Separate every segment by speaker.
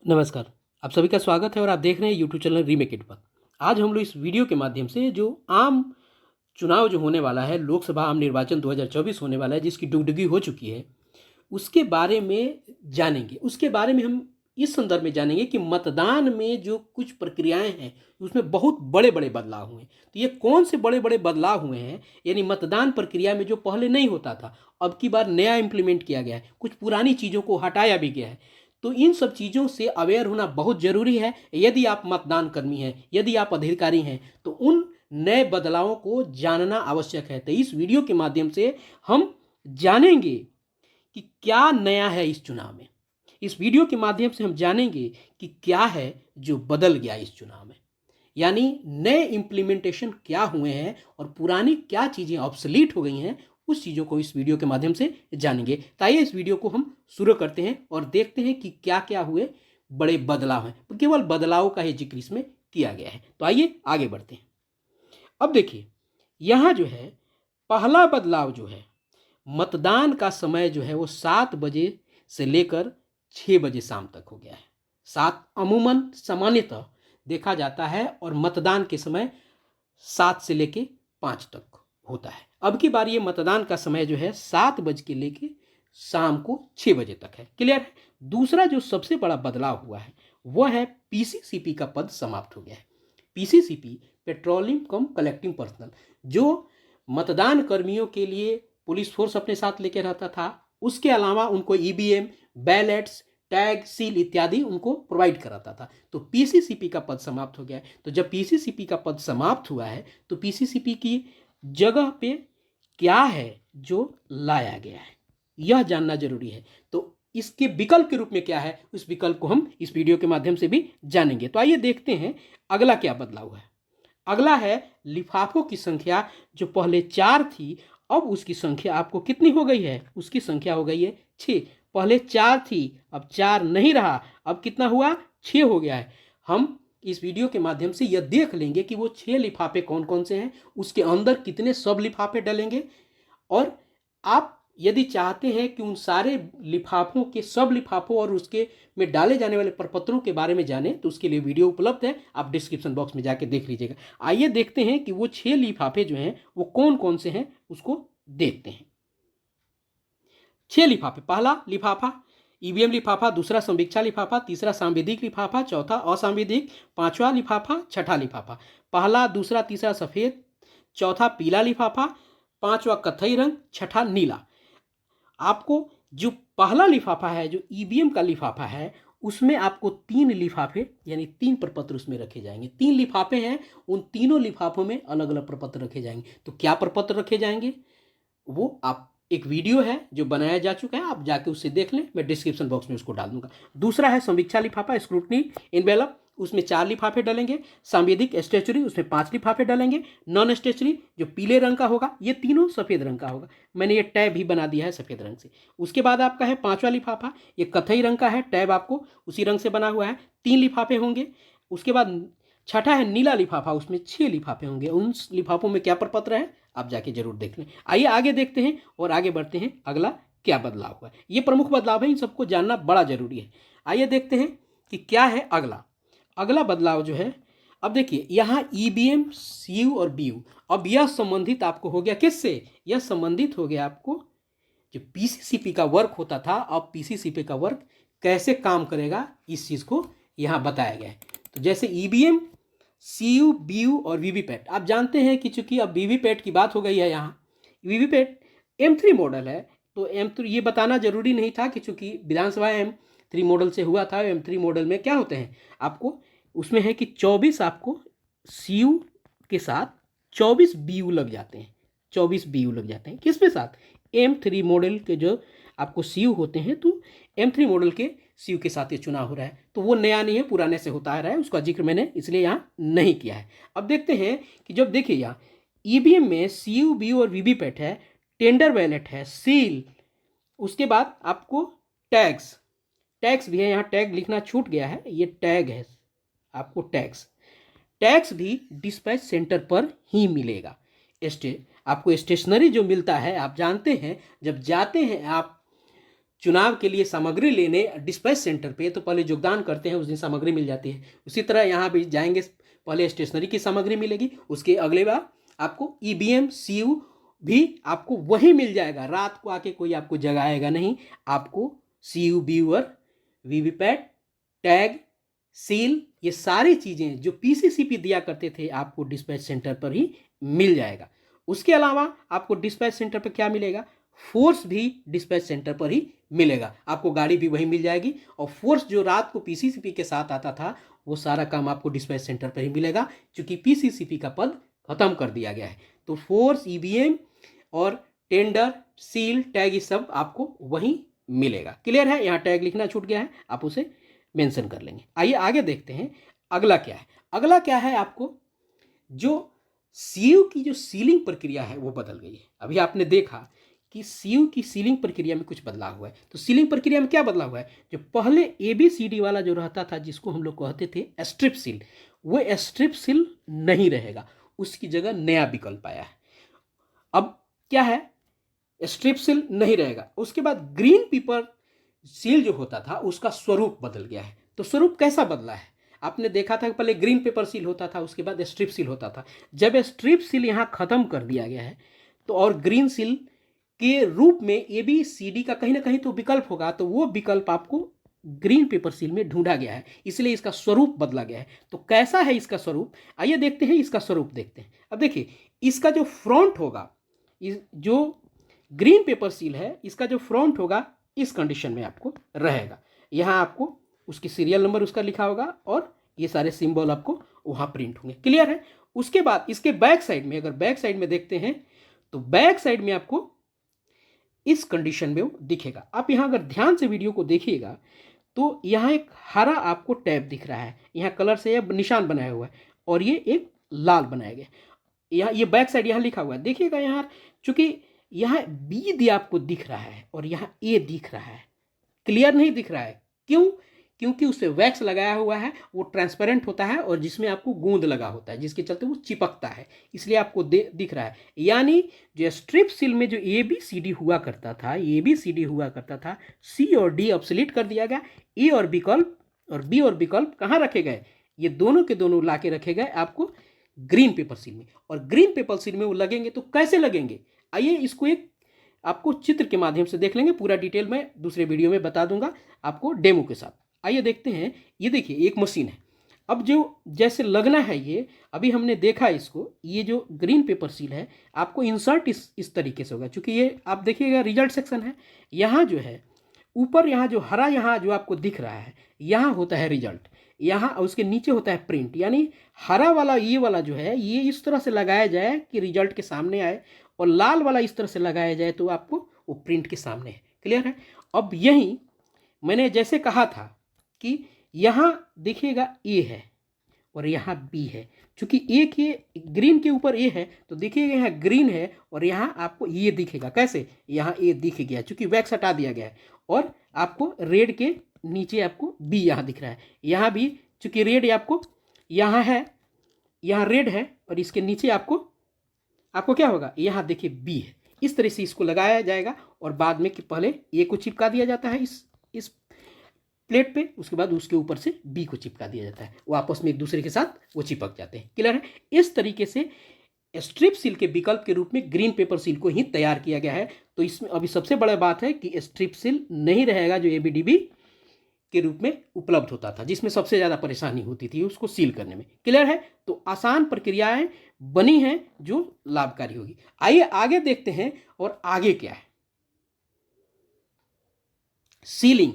Speaker 1: नमस्कार। आप सभी का स्वागत है और आप देख रहे हैं यूट्यूब चैनल रीमेक इट पर। आज हम लोग इस वीडियो के माध्यम से जो आम चुनाव जो होने वाला है, लोकसभा आम निर्वाचन 2024 होने वाला है, जिसकी डुगडुगी हो चुकी है, उसके बारे में जानेंगे। उसके बारे में हम इस संदर्भ में जानेंगे कि मतदान में जो कुछ प्रक्रियाएं हैं, उसमें बहुत बड़े-बड़े बदलाव हुए हैं। तो ये कौन से बड़े-बड़े बदलाव हुए हैं? यानी मतदान प्रक्रिया में जो पहले नहीं होता था, अब की बार नया इम्प्लीमेंट किया गया है। कुछ पुरानी चीज़ों को हटाया भी गया है। तो इन सब चीज़ों से अवेयर होना बहुत ज़रूरी है। यदि आप मतदान कर्मी हैं, यदि आप अधिकारी हैं, तो उन नए बदलावों को जानना आवश्यक है। तो इस वीडियो के माध्यम से हम जानेंगे कि क्या नया है इस चुनाव में। इस वीडियो के माध्यम से हम जानेंगे कि क्या है जो बदल गया इस चुनाव में, यानी नए इम्प्लीमेंटेशन क्या हुए हैं और पुरानी क्या चीज़ें ऑब्सलीट हो गई हैं, उस चीज़ों को इस वीडियो के माध्यम से जानेंगे। तो आइए इस वीडियो को हम शुरू करते हैं और देखते हैं कि क्या क्या हुए बड़े बदलाव हैं। तो केवल बदलाव का ही जिक्र इसमें किया गया है। तो आइए आगे बढ़ते हैं। अब देखिए, यहाँ जो है पहला बदलाव जो है, मतदान का समय जो है वो 7 बजे से लेकर 6 बजे शाम तक हो गया है। सात अमूमन सामान्यतः देखा जाता है और मतदान के समय 7 से लेके 5 तक होता है। अब की बार ये मतदान का समय जो है 7 बज के लेके शाम को 6 बजे तक है। क्लियर है? दूसरा जो सबसे बड़ा बदलाव हुआ है वह है पीसीसीपी का पद समाप्त हो गया है। पीसीसीपी, पेट्रोलिंग कम कलेक्टिंग पर्सनल, जो मतदान कर्मियों के लिए पुलिस फोर्स अपने साथ लेके रहता था, उसके अलावा उनको ईवीएम, बैलेट्स, टैग, सील इत्यादि उनको प्रोवाइड कराता था। तो पीसीसीपी का पद समाप्त हो गया है। तो जब पीसीसीपी का पद समाप्त हुआ है तो पीसीसीपी की जगह पे क्या है जो लाया गया है, यह जानना जरूरी है। तो इसके विकल्प के रूप में क्या है, उस विकल्प को हम इस वीडियो के माध्यम से भी जानेंगे। तो आइए देखते हैं अगला क्या बदलाव है। अगला है लिफाफों की संख्या, जो पहले 4 थी, अब उसकी संख्या आपको कितनी हो गई है? उसकी संख्या हो गई है 6। पहले 4 थी, अब 4 नहीं रहा, अब कितना हुआ? 6 हो गया है। हम इस वीडियो के माध्यम से यह देख लेंगे कि वो 6 लिफाफे कौन कौन से हैं, उसके अंदर कितने सब लिफाफे डलेंगे, और आप यदि चाहते हैं कि उन सारे लिफाफों के सब लिफाफों और उसके में डाले जाने वाले प्रपत्रों के बारे में जानें, तो उसके लिए वीडियो उपलब्ध है, आप डिस्क्रिप्शन बॉक्स में जाके देख लीजिएगा। आइए देखते हैं कि वो 6 लिफाफे जो हैं वो कौन कौन से हैं, उसको देखते हैं। 6 लिफाफे। पहला लिफाफा ईवीएम लिफाफा, दूसरा संवीक्षा लिफाफा, तीसरा सांविधिक लिफाफा, चौथा असांविधिक, पांचवा लिफाफा, छठा लिफाफा। पहला, दूसरा, तीसरा सफेद, चौथा पीला लिफाफा, पांचवा कत्थई रंग, छठा नीला। आपको जो पहला लिफाफा है, जो ईवीएम का लिफाफा है, उसमें आपको 3 लिफाफे यानी 3 प्रपत्र उसमें रखे जाएंगे। 3 लिफाफे हैं, उन तीनों लिफाफों में अलग अलग प्रपत्र रखे जाएंगे। तो क्या प्रपत्र रखे जाएंगे वो आप, एक वीडियो है जो बनाया जा चुका है, आप जाके उससे देख लें, मैं डिस्क्रिप्शन बॉक्स में उसको डाल दूंगा। दूसरा है समीक्षा लिफाफा, स्क्रूटनी इनवेलप, उसमें 4 लिफाफे डलेंगे। सांविधिक स्टेचुरी, उसमें 5 लिफाफे डलेंगे। नॉन स्टेचुरी जो पीले रंग का होगा, ये तीनों सफ़ेद रंग का होगा। मैंने ये टैब भी बना दिया है सफ़ेद रंग से। उसके बाद आपका है 5वां लिफाफा, ये कथई रंग का है, टैब आपको उसी रंग से बना हुआ है, 3 लिफाफे होंगे। उसके बाद छठा है नीला लिफाफा, उसमें 6 लिफाफे होंगे। उन लिफाफों में क्या प्रपत्र है आप जाके जरूर देख लें। आइए आगे देखते हैं और आगे बढ़ते हैं, अगला क्या बदलाव हुआ है। ये प्रमुख बदलाव है, इन सबको जानना बड़ा जरूरी है। आइए देखते हैं कि क्या है अगला। अगला बदलाव जो है, अब देखिए यहाँ ईवीएम, सीयू और बीयू, अब यह संबंधित आपको हो गया किससे? यह संबंधित हो गया आपको जो पीसीसीपी का वर्क होता था। अब पीसीसीपी का वर्क कैसे काम करेगा, इस चीज को यहाँ बताया गया है। तो जैसे ईवीएम, सीयू, बीयू और वीवीपैट, आप जानते हैं कि चूंकि अब वीवीपैट की बात हो गई है, यहाँ वीवीपैट M3 मॉडल है, तो M3 ये बताना जरूरी नहीं था कि चूंकि विधानसभा M3 मॉडल से हुआ था। M3 मॉडल में क्या होते हैं, आपको उसमें है कि 24 आपको सीयू के साथ 24 बीयू लग जाते हैं। 24 बीयू लग जाते हैं किसके साथ? M3 मॉडल के जो आपको सीयू होते हैं, तो M3 मॉडल के सीयू के साथ ये चुनाव हो रहा है। तो वो नया नहीं है, पुराने से होता आ रहा है, उसका जिक्र मैंने इसलिए यहाँ नहीं किया है। अब देखते हैं कि जब देखिए यहाँ ईवीएम में सीयू, बीयू और वीवीपैट है, टेंडर बैलेट है, सील, उसके बाद आपको टैग्स, टैक्स भी है, यहाँ टैग लिखना छूट गया है, ये टैग है आपको टैक्स। टैक्स भी डिस्पैच सेंटर पर ही मिलेगा। आपको स्टेशनरी जो मिलता है, आप जानते हैं जब जाते हैं आप चुनाव के लिए सामग्री लेने डिस्पैच सेंटर पे, तो पहले योगदान करते हैं, उस दिन सामग्री मिल जाती है। उसी तरह यहाँ भी जाएंगे, पहले स्टेशनरी की सामग्री मिलेगी, उसके अगले बार आपको ईवीएम सीयू भी आपको वही मिल जाएगा। रात को आके कोई आपको जगाएगा नहीं, आपको CU viewer, VVPAT, tag, seal, ये सारी चीज़ें जो पीसीसीपी दिया करते थे आपको डिस्पैच सेंटर पर ही मिल जाएगा। उसके अलावा आपको डिस्पैच सेंटर पर क्या मिलेगा, फोर्स भी डिस्पैच सेंटर पर ही मिलेगा, आपको गाड़ी भी वही मिल जाएगी। और फोर्स जो रात को पीसीसीपी के साथ आता था, वो सारा काम आपको डिस्पैच सेंटर पर ही मिलेगा, क्योंकि पीसीसीपी का पद खत्म कर दिया गया है। तो फोर्स, ईवीएम और टेंडर, सील, टैग, ये सब आपको वहीं मिलेगा। क्लियर है? यहाँ टैग लिखना छूट गया है, आप उसे मेंशन कर लेंगे। आइए आगे देखते हैं अगला क्या है। अगला क्या है, आपको जो सीयू की जो सीलिंग प्रक्रिया है वो बदल गई है। अभी आपने देखा कि सीयू की सीलिंग प्रक्रिया में कुछ बदलाव हुआ है। तो सीलिंग प्रक्रिया में क्या बदलाव हुआ है, जो पहले ABCD वाला जो रहता था, जिसको हम लोग कहते थे स्ट्रिप सील, वो स्ट्रिप सील नहीं रहेगा, उसकी जगह नया विकल्प आया है। अब क्या है, स्ट्रिप सील नहीं रहेगा। उसके बाद ग्रीन पेपर सील जो होता था उसका स्वरूप बदल गया है। तो स्वरूप कैसा बदला है, आपने देखा था कि पहले ग्रीन पेपर सील होता था, उसके बाद स्ट्रिप सील होता था। जब स्ट्रिप सील यहाँ खत्म कर दिया गया है, तो और ग्रीन सील के रूप में ABCD का कहीं ना कहीं तो विकल्प होगा, तो वो विकल्प आपको ग्रीन पेपर सील में ढूंढा गया है, इसलिए इसका स्वरूप बदला गया है। तो कैसा है इसका स्वरूप, आइए देखते हैं इसका स्वरूप देखते हैं। अब देखिए, इसका जो फ्रंट होगा, जो ग्रीन पेपर सील है, इसका जो फ्रंट होगा इस कंडीशन में आपको रहेगा। यहाँ आपको उसकी सीरियल नंबर उसका लिखा होगा और ये सारे सिंबल आपको वहाँ प्रिंट होंगे। क्लियर है? उसके बाद इसके बैक साइड में, अगर बैक साइड में देखते हैं, तो बैक साइड में आपको इस कंडीशन में वो दिखेगा। आप यहाँ अगर ध्यान से वीडियो को देखिएगा, तो यहाँ एक हरा आपको टैब दिख रहा है, यहाँ कलर से यह निशान बनाया हुआ है, और ये एक लाल बनाया गया। यहाँ ये बैक साइड यहाँ लिखा हुआ है, देखिएगा यहाँ, चूंकि यहाँ बी दी आपको दिख रहा है और यहाँ ए दिख रहा है, क्लियर नहीं दिख रहा है। क्यों? क्योंकि उससे वैक्स लगाया हुआ है, वो ट्रांसपेरेंट होता है और जिसमें आपको गूंद लगा होता है, जिसके चलते वो चिपकता है, इसलिए आपको दिख रहा है। यानी जो स्ट्रिप सील में जो ABCD हुआ करता था, C और D ऑब्सोलीट कर दिया गया। A और विकल्प और B और विकल्प कहाँ रखे गए, ये दोनों के दोनों ला के रखे गए आपको ग्रीन पेपर सील में। और ग्रीन पेपर सील में वो लगेंगे तो कैसे लगेंगे, आइए इसको एक आपको चित्र के माध्यम से देख लेंगे। पूरा डिटेल मैं दूसरे वीडियो में बता दूंगा आपको डेमो के साथ। आइए देखते हैं। ये देखिए एक मशीन है, अब जो जैसे लगना है, ये अभी हमने देखा इसको, ये जो ग्रीन पेपर सील है आपको इंसर्ट इस तरीके से होगा। चूंकि ये आप देखिएगा रिजल्ट सेक्शन है, यहाँ जो है ऊपर, यहाँ जो हरा यहाँ जो आपको दिख रहा है, यहाँ होता है रिजल्ट, यहाँ उसके नीचे होता है प्रिंट। यानी हरा वाला ये वाला जो है, ये इस तरह से लगाया जाए कि रिजल्ट के सामने आए, और लाल वाला इस तरह से लगाया जाए तो आपको वो प्रिंट के सामने है। क्लियर है? अब यही मैंने जैसे कहा था कि यहाँ देखिएगा ए है और यहाँ बी है, चूंकि ए के ग्रीन के ऊपर ए है, तो देखिएगा यहाँ ग्रीन है और यहाँ आपको ये दिखेगा। कैसे? यहाँ ए दिख गया, चूंकि वैक्स हटा दिया गया है, और आपको रेड के नीचे आपको बी यहाँ दिख रहा है। यहाँ भी चूंकि रेड आपको यहाँ है, यहाँ रेड है, और इसके नीचे आपको क्या होगा, यहाँ देखिए बी है। इस तरह से इसको लगाया जाएगा, और बाद में कि पहले ए को चिपका दिया जाता है इस प्लेट पे, उसके बाद उसके ऊपर से बी को चिपका दिया जाता है, वो आपस में एक दूसरे के साथ वो चिपक जाते हैं। क्लियर है? इस तरीके से स्ट्रिप सील के विकल्प के रूप में ग्रीन पेपर सील को ही तैयार किया गया है। तो इसमें अभी सबसे बड़ा बात है कि स्ट्रिप सील नहीं रहेगा, जो ABDB के रूप में उपलब्ध होता था, जिसमें सबसे ज़्यादा परेशानी होती थी उसको सील करने में। क्लियर है? तो आसान प्रक्रियाएं बनी हैं जो लाभकारी होगी। आइए आगे देखते हैं, और आगे क्या है, सीलिंग।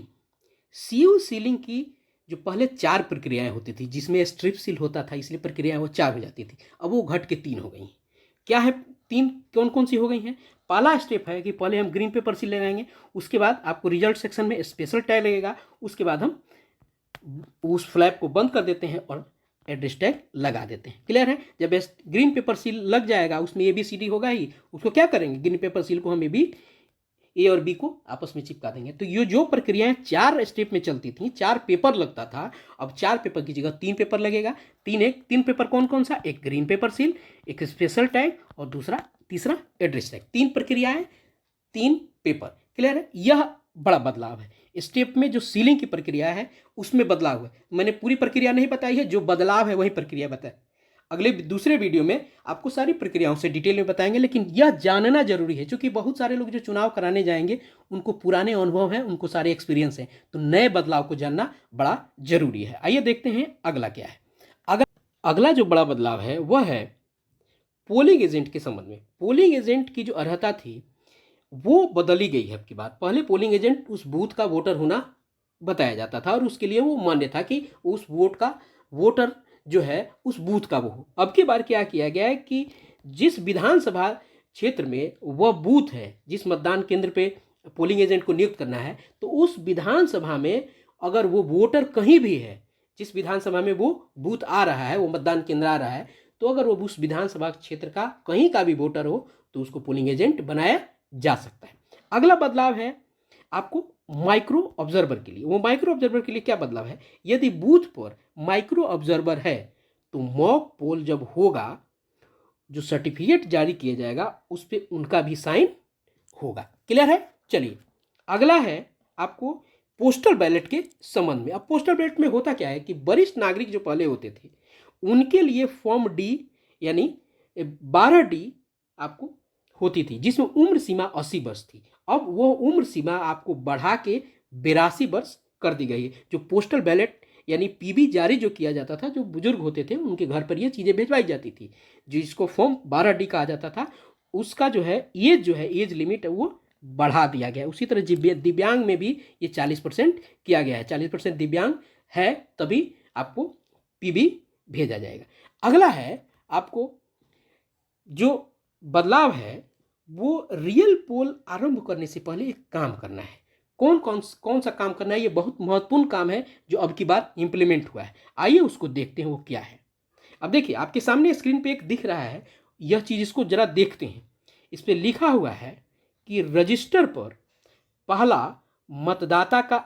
Speaker 1: सीयू सीलिंग की जो पहले 4 प्रक्रियाएं होती थी, जिसमें स्ट्रिप सील होता था, इसलिए प्रक्रियाएं वो 4 हो जाती थी, अब वो घट के 3 हो गई। क्या है 3? कौन कौन सी हो गई हैं? पहला स्टेप है कि पहले हम ग्रीन पेपर सील लगाएंगे, उसके बाद आपको रिजल्ट सेक्शन में स्पेशल टैग लगेगा, उसके बाद हम उस फ्लैप को बंद कर देते हैं और एड्रेस टैग लगा देते हैं। क्लियर है? जब ग्रीन पेपर सील लग जाएगा, उसमें ABCD होगा ही, उसको क्या करेंगे, ग्रीन पेपर सील को हम ए और बी को आपस में चिपका देंगे। तो ये जो प्रक्रियाएं 4 स्टेप में चलती थी, 4 पेपर लगता था, अब 4 पेपर की जगह 3 पेपर लगेगा। 3 पेपर कौन कौन सा? एक ग्रीन पेपर सील, एक स्पेशल टैग, और तीसरा एड्रेस टैग। 3 प्रक्रियाएं, 3 पेपर। क्लियर है? यह बड़ा बदलाव है। स्टेप में जो सीलिंग की प्रक्रिया है उसमें बदलाव है। मैंने पूरी प्रक्रिया नहीं बताई है, जो बदलाव है वही प्रक्रिया बताए। अगले दूसरे वीडियो में आपको सारी प्रक्रियाओं से डिटेल में बताएंगे, लेकिन यह जानना जरूरी है क्योंकि बहुत सारे लोग जो चुनाव कराने जाएंगे उनको पुराने अनुभव हैं, उनको सारे एक्सपीरियंस हैं, तो नए बदलाव को जानना बड़ा जरूरी है। आइए देखते हैं अगला क्या है। अगला जो बड़ा बदलाव है वह है पोलिंग एजेंट के संबंध में। पोलिंग एजेंट की जो अर्हता थी वो बदली गई है अब की बात। पहले पोलिंग एजेंट उस बूथ का वोटर होना बताया जाता था और उसके लिए वो मान्य था कि उस वोट का वोटर जो है उस बूथ का वो हो। अब की बार क्या किया गया है कि जिस विधानसभा क्षेत्र में वह बूथ है, जिस मतदान केंद्र पे पोलिंग एजेंट को नियुक्त करना है, तो उस विधानसभा में अगर वो वोटर कहीं भी है, जिस विधानसभा में वो बूथ आ रहा है, वो मतदान केंद्र आ रहा है, तो अगर वो उस विधानसभा क्षेत्र का कहीं का भी वोटर हो तो उसको पोलिंग एजेंट बनाया जा सकता है। अगला बदलाव है आपको माइक्रो ऑब्जर्वर के लिए। वो माइक्रो ऑब्जर्वर के लिए क्या बदलाव है, यदि बूथ पर माइक्रो ऑब्जर्वर है तो मॉक पोल जब होगा, जो सर्टिफिकेट जारी किया जाएगा उस पर उनका भी साइन होगा। क्लियर है। चलिए अगला है आपको पोस्टल बैलेट के संबंध में। अब पोस्टल बैलेट में होता क्या है कि वरिष्ठ नागरिक जो पहले होते थे उनके लिए फॉर्म डी यानी 12D आपको होती थी, जिसमें उम्र सीमा 80 वर्ष थी। अब वो उम्र सीमा आपको बढ़ा के 82 वर्ष कर दी गई है। जो पोस्टल बैलेट यानी पीबी जारी जो किया जाता था, जो बुजुर्ग होते थे उनके घर पर ये चीज़ें भिजवाई जाती थी, जिसको फॉर्म 12D कहा जाता था, उसका जो है एज लिमिट है वो बढ़ा दिया गया। उसी तरह दिव्यांग में भी ये 40% किया गया है। 40% दिव्यांग है तभी आपको पीबी भेजा जाएगा। अगला है आपको जो बदलाव है वो रियल पोल आरंभ करने से पहले एक काम करना है। कौन सा काम करना है, ये बहुत महत्वपूर्ण काम है जो अब की बार इंप्लीमेंट हुआ है। आइए उसको देखते हैं वो क्या है। अब देखिए आपके सामने स्क्रीन पे एक दिख रहा है यह चीज़, इसको जरा देखते हैं। इस पर लिखा हुआ है कि रजिस्टर पर पहला मतदाता का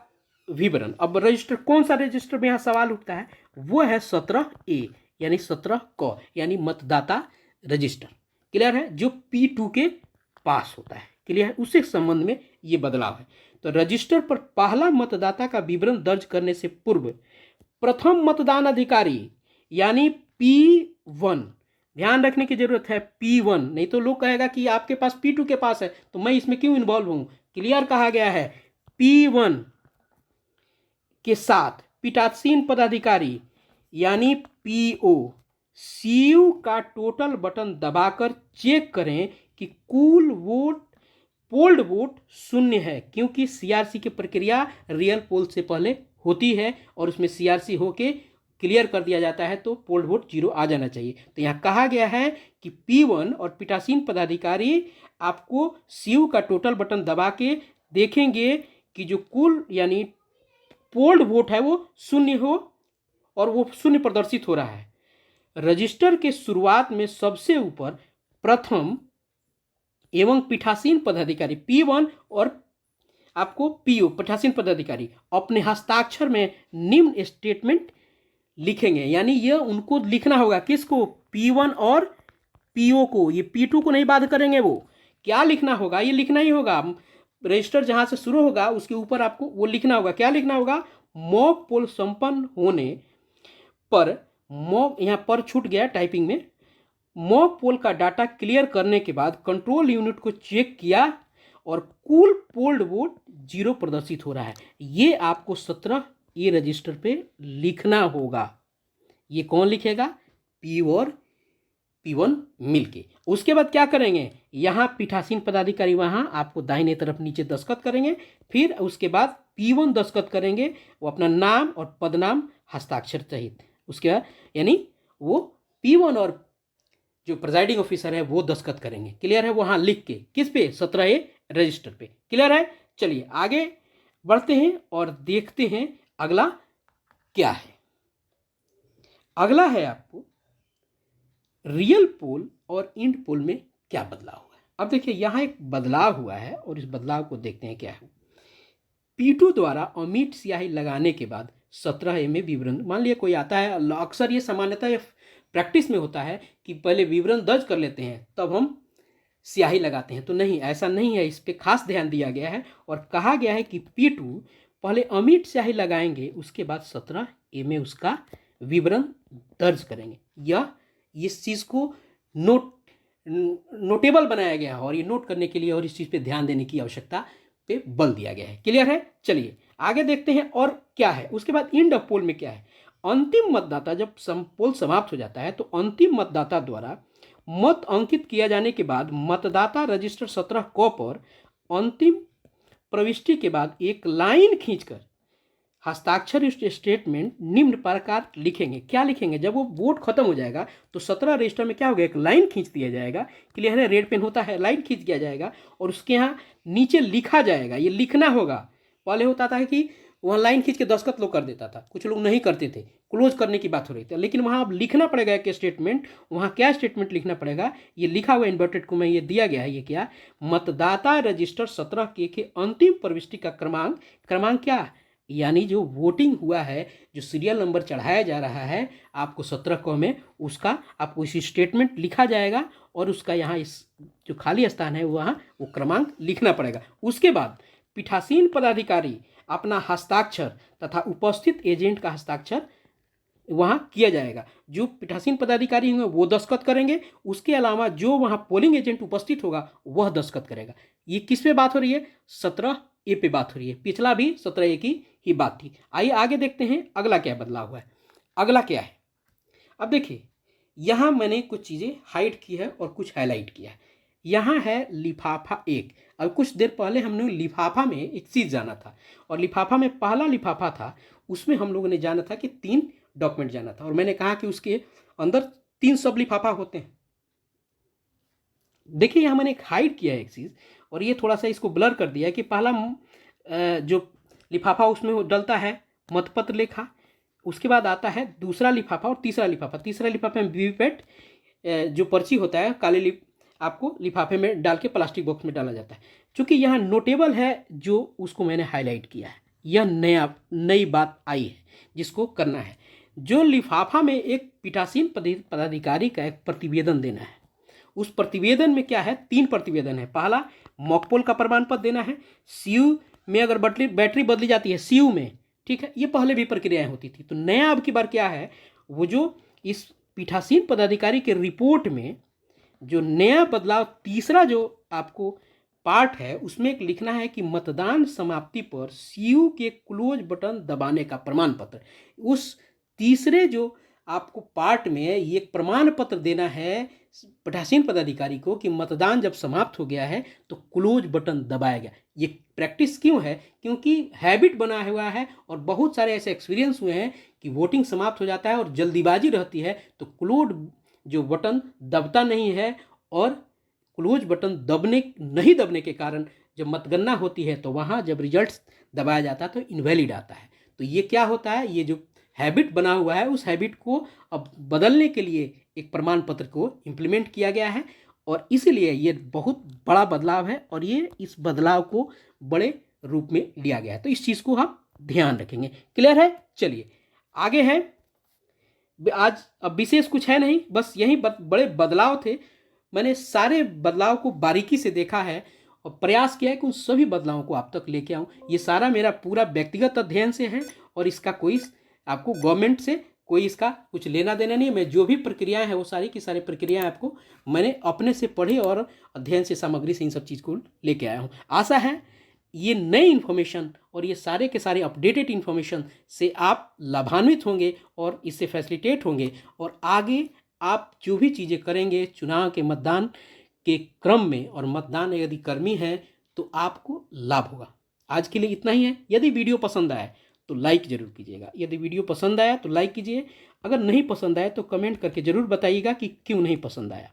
Speaker 1: विवरण। अब रजिस्टर, कौन सा रजिस्टर में यहाँ सवाल उठता है, वो है 17A यानी 17 क यानी मतदाता रजिस्टर। क्लियर है, जो P2 के पास होता है। क्लियर है, उससे संबंध में ये बदलाव है। तो रजिस्टर पर पहला मतदाता का विवरण दर्ज करने से पूर्व प्रथम मतदान अधिकारी यानी P1, ध्यान रखने की जरूरत है P1, नहीं तो लोग कहेगा कि आपके पास P2 के पास है तो मैं इसमें क्यों इन्वॉल्व हूं। क्लियर कहा गया है P1 के साथ पीठासीन पदाधिकारी यानी PO सीयू का टोटल बटन दबाकर चेक करें कि कुल वोट पोल्ड वोट 0 है, क्योंकि सीआरसी की प्रक्रिया रियल पोल से पहले होती है और उसमें सीआरसी होके क्लियर कर दिया जाता है तो पोल्ड वोट 0 आ जाना चाहिए। तो यहाँ कहा गया है कि P1 और पीठासीन पदाधिकारी आपको सीयू का टोटल बटन दबा के देखेंगे कि जो कुल यानी पोल्ड वोट है वो 0 हो और वो 0 प्रदर्शित हो रहा है। रजिस्टर के शुरुआत में सबसे ऊपर प्रथम एवं पीठासीन पदाधिकारी P1 और आपको PO पीठासीन पदाधिकारी अपने हस्ताक्षर में निम्न स्टेटमेंट लिखेंगे, यानी ये उनको लिखना होगा। किसको, P1 और PO को, ये P2 को नहीं बात करेंगे। वो क्या लिखना होगा, ये लिखना ही होगा। रजिस्टर जहां से शुरू होगा उसके ऊपर आपको वो लिखना होगा। क्या लिखना होगा, मॉक पोल संपन्न होने पर, मॉक यहाँ पर छूट गया टाइपिंग में, मॉक पोल का डाटा क्लियर करने के बाद कंट्रोल यूनिट को चेक किया और कुल पोल्ड वोट 0 प्रदर्शित हो रहा है। ये आपको 17A रजिस्टर पे लिखना होगा। ये कौन लिखेगा, P और P1 मिलके। उसके बाद क्या करेंगे, यहाँ पीठासीन पदाधिकारी वहाँ आपको दाहिने तरफ नीचे दस्तखत करेंगे। फिर उसके बाद P1 दस्तखत करेंगे, वो अपना नाम और पदनाम हस्ताक्षर सहित। उसके बाद यानी वो P1 और जो प्रिजाइडिंग ऑफिसर है वो दस्तखत करेंगे। क्लियर है, वहाँ लिख के किस पे, 17A रजिस्टर पे। क्लियर है। चलिए आगे बढ़ते हैं और देखते हैं अगला क्या है। अगला है आपको रियल पोल और इंड पोल में क्या बदलाव हुआ है। अब देखिए यहाँ एक बदलाव हुआ है और इस बदलाव को देखते हैं क्या है। P2 द्वारा अमिट स्याही लगाने के बाद 17A में विवरण, मान लिया कोई आता है, अक्सर ये सामान्यतः प्रैक्टिस में होता है कि पहले विवरण दर्ज कर लेते हैं तब हम स्याही लगाते हैं। तो नहीं, ऐसा नहीं है, इस पर खास ध्यान दिया गया है और कहा गया है कि P2 पहले अमिट स्याही लगाएंगे, उसके बाद 17A में उसका विवरण दर्ज करेंगे। यह इस चीज़ को नोटेबल बनाया गया है और ये नोट करने के लिए और इस चीज़ पे ध्यान देने की आवश्यकता पे बल दिया गया है। क्लियर है? चलिए आगे देखते हैं और क्या है। उसके बाद एंड ऑफ पोल में क्या है, अंतिम मतदाता जब पोल समाप्त हो जाता है तो अंतिम मतदाता द्वारा मत अंकित किया जाने के बाद मतदाता रजिस्टर 17 क पर अंतिम प्रविष्टि के बाद एक लाइन खींचकर हस्ताक्षर स्टेटमेंट निम्न प्रकार लिखेंगे। क्या लिखेंगे? जब वो वोट खत्म हो जाएगा तो 17 रजिस्टर में क्या होगा, एक लाइन खींच दिया जाएगा। क्लियर है? रेड पेन होता है, लाइन खींच दिया जाएगा और उसके यहाँ नीचे लिखा जाएगा। ये लिखना होगा। पहले होता था कि वहाँ लाइन खींच के दस्तखत लोग कर देता था, कुछ लोग नहीं करते थे, क्लोज करने की बात हो रही थी, लेकिन वहाँ अब लिखना पड़ेगा एक स्टेटमेंट। वहाँ क्या स्टेटमेंट लिखना पड़ेगा, ये लिखा हुआ इन्वर्टेड को में ये दिया गया है। ये क्या, मतदाता रजिस्टर 17 के अंतिम प्रविष्टि का क्रमांक क्या, यानी जो वोटिंग हुआ है, जो सीरियल नंबर चढ़ाया जा रहा है आपको 17 क में, उसका आपको इसी स्टेटमेंट लिखा जाएगा और उसका यहाँ इस जो खाली स्थान है वहाँ वो क्रमांक लिखना पड़ेगा। उसके बाद पीठासीन पदाधिकारी अपना हस्ताक्षर तथा उपस्थित एजेंट का हस्ताक्षर वहाँ किया जाएगा। जो पीठासीन पदाधिकारी होंगे वो दस्तखत करेंगे, उसके अलावा जो वहाँ पोलिंग एजेंट उपस्थित होगा वह दस्तखत करेगा। ये किस पे बात हो रही है? 17A पे बात हो रही है। पिछला भी 17A की ही बात थी। आइए आगे देखते हैं अगला क्या बदलाव हुआ है। अगला क्या है, अब देखिए यहाँ मैंने कुछ चीज़ें हाइड की है और कुछ हाईलाइट किया है। यहाँ है लिफाफा 1। अब कुछ देर पहले हमने लिफाफा में एक चीज़ जाना था और लिफाफा में पहला लिफाफा था, उसमें हम लोगों ने जाना था कि 3 डॉक्यूमेंट जाना था और मैंने कहा कि उसके अंदर 3 सब लिफाफा होते हैं। देखिए यहाँ मैंने एक हाइड किया है एक चीज़ और ये थोड़ा सा इसको ब्लर कर दिया है कि पहला जो लिफाफा उसमें डलता है मतपत्र लेखा, उसके बाद आता है दूसरा लिफाफा और तीसरा लिफाफा। तीसरा लिफाफे में वीवीपैट जो पर्ची होता है काले आपको लिफाफे में डाल के प्लास्टिक बॉक्स में डाला जाता है। चूँकि यहाँ नोटेबल है जो उसको मैंने हाईलाइट किया है, यह नई बात आई है जिसको करना है। जो लिफाफा में एक पीठासीन पदाधिकारी का एक प्रतिवेदन देना है, उस प्रतिवेदन में क्या है, 3 प्रतिवेदन है। पहला मॉकपोल का प्रमाण पत्र देना है। सीयू में अगर बैटरी बदली जाती है सीयू में, ठीक है, ये पहले भी प्रक्रियाएं होती थी। तो नया अब की बार क्या है, वो जो इस पीठासीन पदाधिकारी के रिपोर्ट में जो नया बदलाव तीसरा जो आपको पार्ट है, उसमें एक लिखना है कि मतदान समाप्ति पर सीयू के क्लोज बटन दबाने का प्रमाण पत्र। उस तीसरे जो आपको पार्ट में ये प्रमाण पत्र देना है पीठासीन पदाधिकारी को कि मतदान जब समाप्त हो गया है तो क्लोज बटन दबाया गया। ये प्रैक्टिस क्यों है? क्योंकि हैबिट बना हुआ है और बहुत सारे ऐसे एक्सपीरियंस हुए हैं कि वोटिंग समाप्त हो जाता है और जल्दीबाजी रहती है तो क्लोज जो बटन दबता नहीं है और क्लोज बटन नहीं दबने के कारण जब मतगणना होती है तो वहाँ जब रिजल्ट्स दबाया जाता है तो इनवैलिड आता है। तो ये क्या होता है, ये जो हैबिट बना हुआ है उस हैबिट को अब बदलने के लिए एक प्रमाण पत्र को इम्प्लीमेंट किया गया है और इसलिए ये बहुत बड़ा बदलाव है और ये इस बदलाव को बड़े रूप में लिया गया है। तो इस चीज़ को हम ध्यान रखेंगे। क्लियर है? चलिए आगे है। आज अब विशेष कुछ है नहीं, बस यही बड़े बदलाव थे। मैंने सारे बदलाव को बारीकी से देखा है और प्रयास किया है कि उन सभी बदलावों को आप तक लेके आऊँ। ये सारा मेरा पूरा व्यक्तिगत अध्ययन से है और इसका कोई आपको गवर्नमेंट से कोई इसका कुछ लेना देना नहीं है। मैं जो भी प्रक्रियाएं हैं वो सारी की सारी प्रक्रियाएं आपको मैंने अपने से पढ़ी और अध्ययन से सामग्री से इन सब चीज़ को लेके आया हूँ। आशा है ये नई इन्फॉर्मेशन और ये सारे के सारे अपडेटेड इन्फॉर्मेशन से आप लाभान्वित होंगे और इससे फैसिलिटेट होंगे और आगे आप जो भी चीज़ें करेंगे चुनाव के मतदान के क्रम में और मतदान यदि कर्मी हैं तो आपको लाभ होगा। आज के लिए इतना ही है। यदि वीडियो पसंद आए तो लाइक ज़रूर कीजिएगा। यदि वीडियो पसंद आया तो लाइक कीजिए, अगर नहीं पसंद आया तो कमेंट करके ज़रूर बताइएगा कि क्यों नहीं पसंद आया।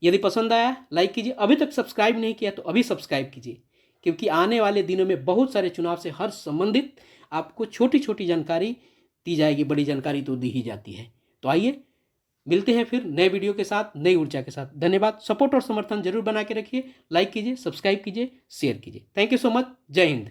Speaker 1: यदि पसंद आया लाइक कीजिए, अभी तक सब्सक्राइब नहीं किया तो अभी सब्सक्राइब कीजिए, क्योंकि आने वाले दिनों में बहुत सारे चुनाव से हर संबंधित आपको छोटी छोटी जानकारी दी जाएगी, बड़ी जानकारी तो दी ही जाती है। तो आइए मिलते हैं फिर नए वीडियो के साथ, नई ऊर्जा के साथ। धन्यवाद। सपोर्ट और समर्थन जरूर बना के रखिए, लाइक कीजिए, सब्सक्राइब कीजिए, शेयर कीजिए। Thank you so much. जय हिंद।